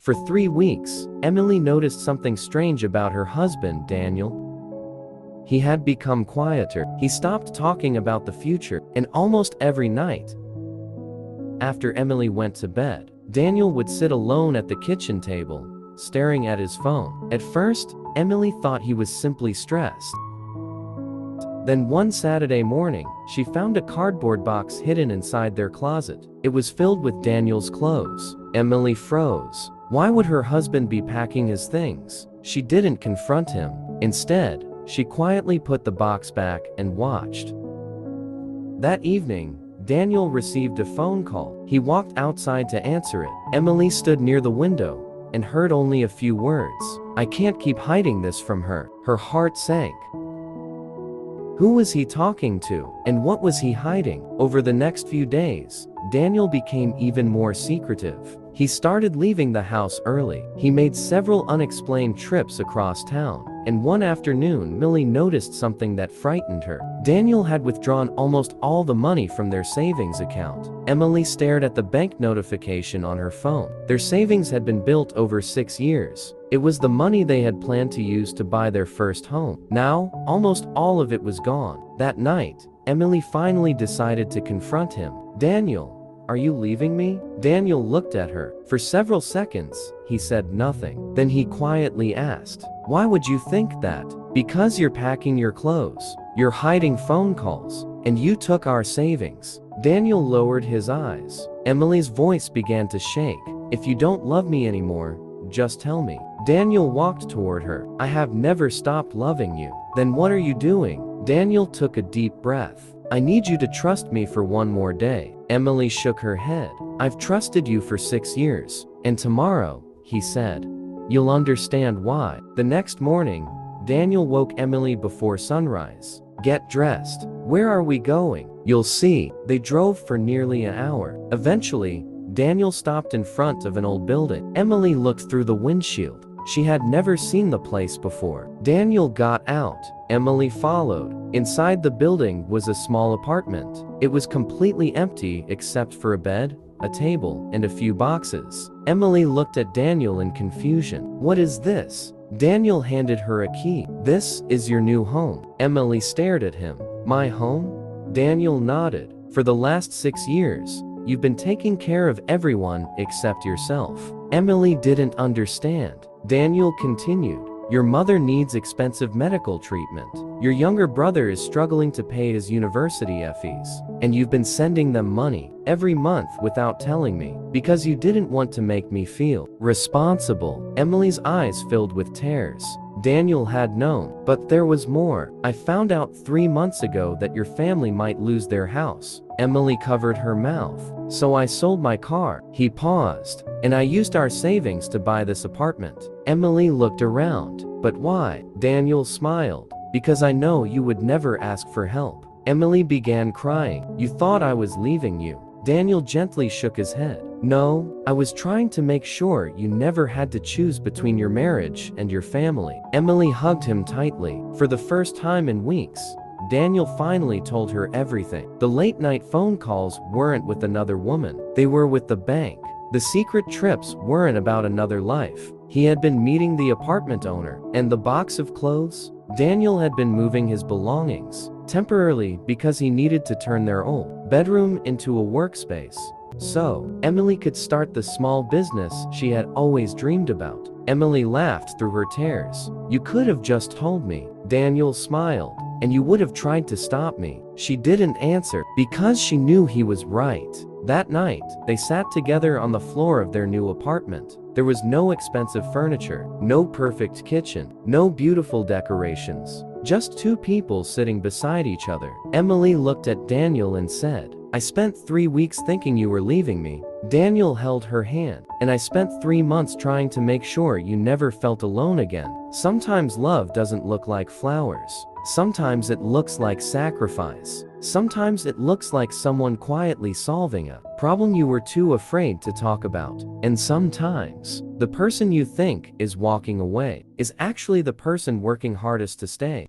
For 3 weeks, Emily noticed something strange about her husband, Daniel. He had become quieter. He stopped talking about the future, and almost every night, after Emily went to bed, Daniel would sit alone at the kitchen table, staring at his phone. At first, Emily thought he was simply stressed. Then one Saturday morning, she found a cardboard box hidden inside their closet. It was filled with Daniel's clothes. Emily froze. Why would her husband be packing his things? She didn't confront him. Instead, she quietly put the box back and watched. That evening, Daniel received a phone call. He walked outside to answer it. Emily stood near the window and heard only a few words. "I can't keep hiding this from her." Her heart sank. Who was he talking to, and what was he hiding? Over the next few days, Daniel became even more secretive. He started leaving the house early. He made several unexplained trips across town, and one afternoon Millie noticed something that frightened her. Daniel had withdrawn almost all the money from their savings account. Emily stared at the bank notification on her phone. Their savings had been built over 6 years. It was the money they had planned to use to buy their first home. Now, almost all of it was gone. That night, Emily finally decided to confront him. "Daniel, are you leaving me?" Daniel looked at her. For several seconds, he said nothing. Then he quietly asked, "Why would you think that?" "Because you're packing your clothes, you're hiding phone calls, and you took our savings." Daniel lowered his eyes. Emily's voice began to shake. "If you don't love me anymore, just tell me." Daniel walked toward her. "I have never stopped loving you." "Then what are you doing?" Daniel took a deep breath. "I need you to trust me for one more day." Emily shook her head. "I've trusted you for 6 years, and tomorrow," he said, "you'll understand why." The next morning, Daniel woke Emily before sunrise. "Get dressed." "Where are we going?" "You'll see." They drove for nearly an hour. Eventually, Daniel stopped in front of an old building. Emily looked through the windshield. She had never seen the place before. Daniel got out. Emily followed. Inside the building was a small apartment. It was completely empty except for a bed, a table, and a few boxes. Emily looked at Daniel in confusion. "What is this?" Daniel handed her a key. "This is your new home." Emily stared at him. "My home?" Daniel nodded. "For the last 6 years, you've been taking care of everyone except yourself." Emily didn't understand. Daniel continued, "Your mother needs expensive medical treatment. Your younger brother is struggling to pay his university fees, and you've been sending them money every month without telling me, because you didn't want to make me feel responsible." Emily's eyes filled with tears. Daniel had known, but there was more. "I found out 3 months ago that your family might lose their house." Emily covered her mouth. "So I sold my car." He paused. "And I used our savings to buy this apartment." Emily looked around. "But why?" Daniel smiled. "Because I know you would never ask for help." Emily began crying. "You thought I was leaving you." Daniel gently shook his head. "No, I was trying to make sure you never had to choose between your marriage and your family." Emily hugged him tightly. For the first time in weeks, Daniel finally told her everything. The late-night phone calls weren't with another woman. They were with the bank. The secret trips weren't about another life. He had been meeting the apartment owner. And the box of clothes? Daniel had been moving his belongings, temporarily because he needed to turn their old bedroom into a workspace, so Emily could start the small business she had always dreamed about. Emily laughed through her tears. "You could have just told me." Daniel smiled. "And you would have tried to stop me." She didn't answer, because she knew he was right. That night, they sat together on the floor of their new apartment. There was no expensive furniture, no perfect kitchen, no beautiful decorations. Just two people sitting beside each other. Emily looked at Daniel and said, "I spent 3 weeks thinking you were leaving me." Daniel held her hand. "And I spent 3 months trying to make sure you never felt alone again." Sometimes love doesn't look like flowers. Sometimes it looks like sacrifice. Sometimes it looks like someone quietly solving a problem you were too afraid to talk about. And sometimes, the person you think is walking away is actually the person working hardest to stay.